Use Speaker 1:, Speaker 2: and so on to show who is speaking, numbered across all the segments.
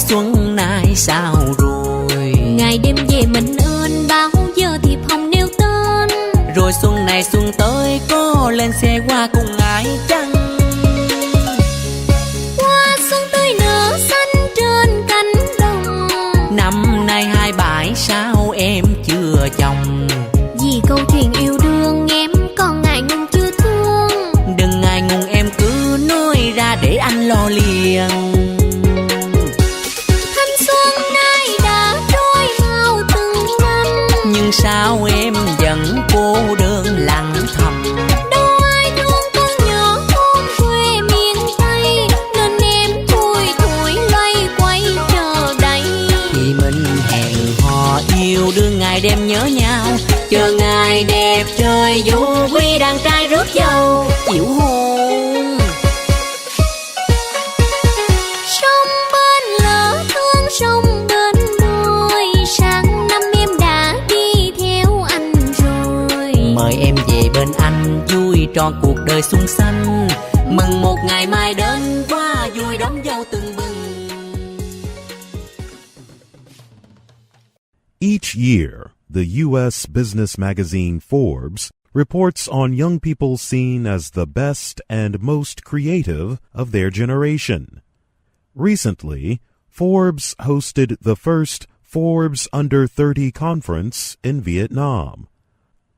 Speaker 1: xuân nay sao rồi?
Speaker 2: Ngày đêm về mình ơn, bao giờ thiệp hồng nêu tên.
Speaker 1: Rồi xuân này xuân tới, có lên xe qua cùng ai chăng?
Speaker 2: Hoa xuân tươi nở xanh trên cánh đồng.
Speaker 1: Năm nay 27 sao em chưa chồng?
Speaker 2: Vì câu chuyện yêu đương em còn ngại ngùng chưa thương.
Speaker 1: Đừng ngại ngùng em cứ nói ra để anh lo liền.
Speaker 2: Thanh xuân nay đã trôi mau từng năm.
Speaker 1: Nhưng sao em vẫn cô đơn lặng thầm?
Speaker 2: Đâu ai thương con nhỏ con quê miền Tây, nên em thui thủi loay quay chờ đây.
Speaker 1: Thì mình hẹn hò yêu đương ngày đêm nhớ nhau, chờ ngày đẹp trời du quy đàn trai rước dâu chịu hôn.
Speaker 2: Sông bên lỡ thương sông bên môi, sang năm em đã đi theo anh rồi.
Speaker 1: Mời em về bên anh vui tròn cuộc đời xuân xanh, mừng một ngày mai đến quá vui đón dâu từng bừng.
Speaker 3: Each year, the U.S. business magazine Forbes reports on young people seen as the best and most creative of their generation. Recently, Forbes hosted the first Forbes Under 30 conference in Vietnam.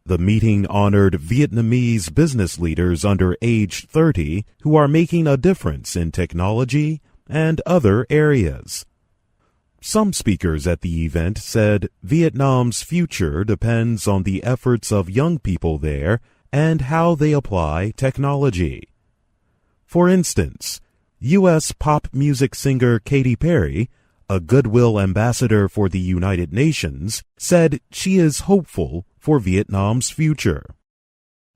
Speaker 3: The meeting honored Vietnamese business leaders under age 30 who are making a difference in technology and other areas. Some speakers at the event said Vietnam's future depends on the efforts of young people there and how they apply technology. For instance, U.S. pop music singer Katy Perry, a Goodwill ambassador for the United Nations, said she is hopeful for Vietnam's future.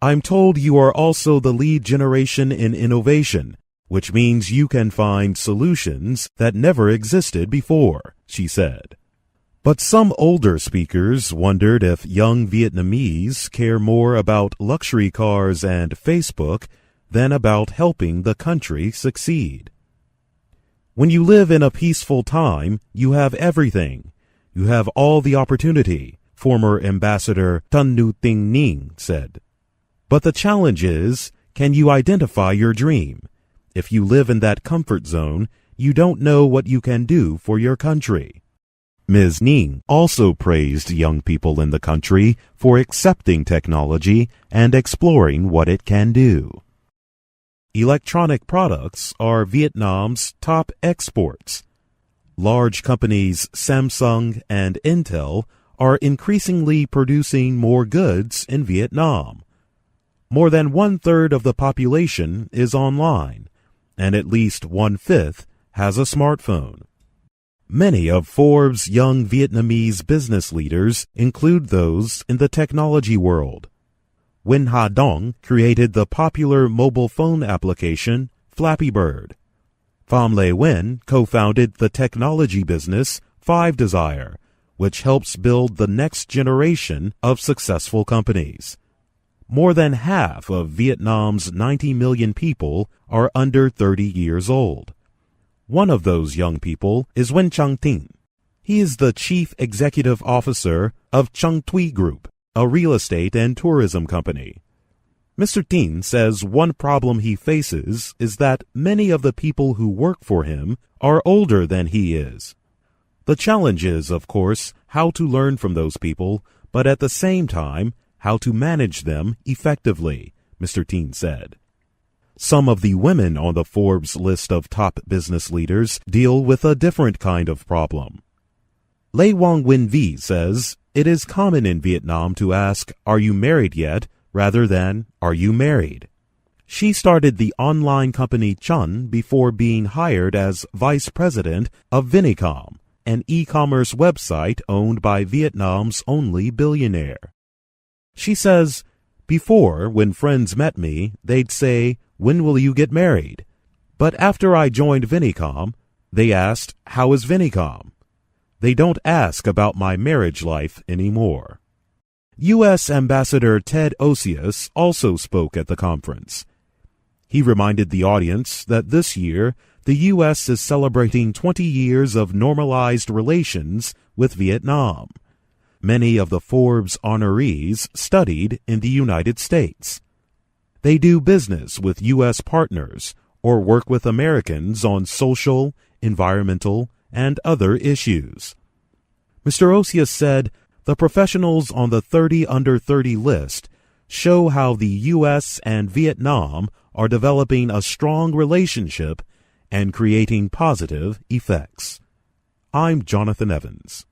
Speaker 3: I'm told you are also the lead generation in innovation, which means you can find solutions that never existed before, she said. But some older speakers wondered if young Vietnamese care more about luxury cars and Facebook than about helping the country succeed. When you live in a peaceful time, you have everything. You have all the opportunity, former Ambassador Tan Nu Tinh Ning said. But the challenge is, can you identify your dream? If you live in that comfort zone, you don't know what you can do for your country. Ms. Ning also praised young people in the country for accepting technology and exploring what it can do. Electronic products are Vietnam's top exports. Large companies Samsung and Intel are increasingly producing more goods in Vietnam. More than 1/3 of the population is online, and at least 1/5 has a smartphone. Many of Forbes' young Vietnamese business leaders include those in the technology world. Nguyen Ha Dong created the popular mobile phone application Flappy Bird. Pham Le Nguyen co-founded the technology business Five Desire, which helps build the next generation of successful companies. More than half of Vietnam's 90 million people are under 30 years old. One of those young people is Nguyen Trang Tinh. He is the chief executive officer of Trang Thuy Group, a real estate and tourism company. Mr. Tin says one problem he faces is that many of the people who work for him are older than he is. The challenge is, of course, how to learn from those people, but at the same time, how to manage them effectively, Mr. Tin said. Some of the women on the Forbes list of top business leaders deal with a different kind of problem. Lê Quang Nguyen Vi says it is common in Vietnam to ask, "Are you married yet?" rather than, "Are you married?" She started the online company Chun before being hired as vice president of Vinicom, an e-commerce website owned by Vietnam's only billionaire. She says, "Before, when friends met me, they'd say, 'When will you get married?' But after I joined Vinicom, they asked, 'How is Vinicom?' They don't ask about my marriage life anymore." U.S. Ambassador Ted Osius also spoke at the conference. He reminded the audience that this year, the U.S. is celebrating 20 years of normalized relations with Vietnam. Many of the Forbes honorees studied in the United States. They do business with U.S. partners or work with Americans on social, environmental, and other issues. Mr. Osius said the professionals on the 30 under 30 list show how the U.S. and Vietnam are developing a strong relationship and creating positive effects. I'm Jonathan Evans.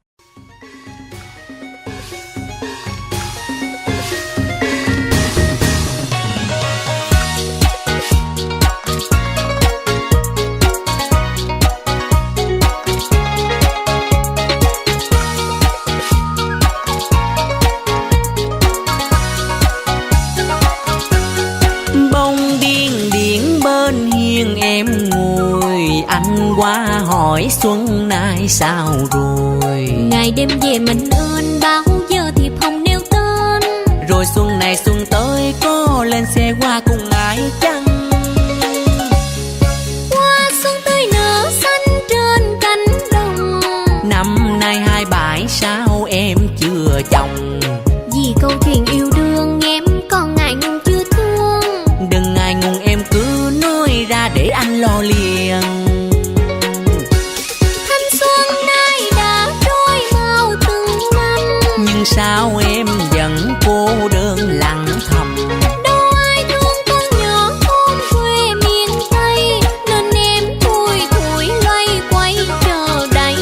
Speaker 1: Em ngồi anh qua hỏi xuân nay sao rồi.
Speaker 2: Ngày đêm về mình ơn bao giờ thiệp hồng nêu tên.
Speaker 1: Rồi xuân này xuân tới có lên xe qua cùng ai chăng?
Speaker 2: Hoa xuân tươi nở xanh trên cánh đồng.
Speaker 1: Năm nay 27 sao em chưa chồng?
Speaker 2: Vì câu chuyện yêu đương em còn ngại ngùng chưa thương.
Speaker 1: Đừng ngại ngùng em cứ nói ra để anh lo liền.
Speaker 2: Thanh xuân nay đã trôi mau từng năm.
Speaker 1: Nhưng sao em vẫn cô đơn lặng thầm?
Speaker 2: Đâu ai thương con nhỏ thôn quê miền Tây. Nên em thui thủi loay quay chờ đây.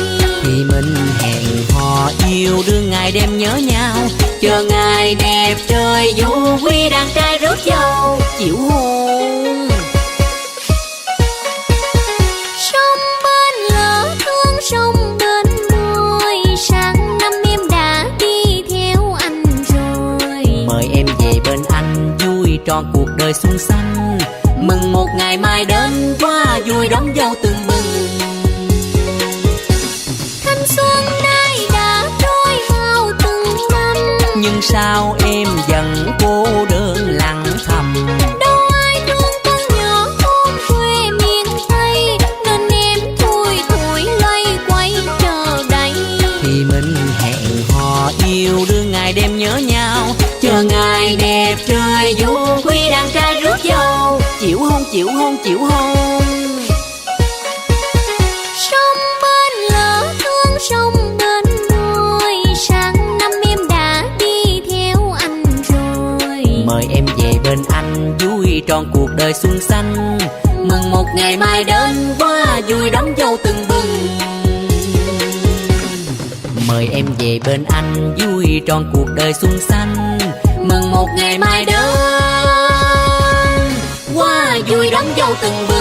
Speaker 1: Thì mình hẹn hò yêu đương ngày đêm nhớ nhau. Chờ ngày đẹp trời du quy đàn trai rước dâu chịu hôn.
Speaker 2: Sông bên lỡ thương sông bên môi. Sáng năm em đã đi theo anh rồi.
Speaker 1: Mời em về bên anh vui trọn cuộc đời xuân xanh. Mừng một ngày mai đến quá vui đón dâu từng bừng.
Speaker 2: Thanh xuân nay đã trôi mau từng năm.
Speaker 1: Nhưng sao em vẫn cô đơn lặng thầm?
Speaker 2: Đâu ai thương con nhỏ thôn quê miền Tây. Nên em thui thủi loay quay chờ đây.
Speaker 1: Thì mình hẹn hò yêu đương ngày đêm nhớ nhau. Chờ ngày đẹp trời du quy đàn trai rước dâu chịu hôn chịu hôn chịu hôn.
Speaker 2: Sông bên lỡ thương sông bên môi. Sáng năm em đã đi theo anh rồi.
Speaker 1: Mời em về bên anh vui trọn cuộc đời xuân xanh. Mừng một ngày mai đến quá vui đón dâu từng bừng. Mời em về bên anh vui trọn cuộc đời xuân xanh. Mừng một ngày mai đến quá vui đón dâu từng bừng.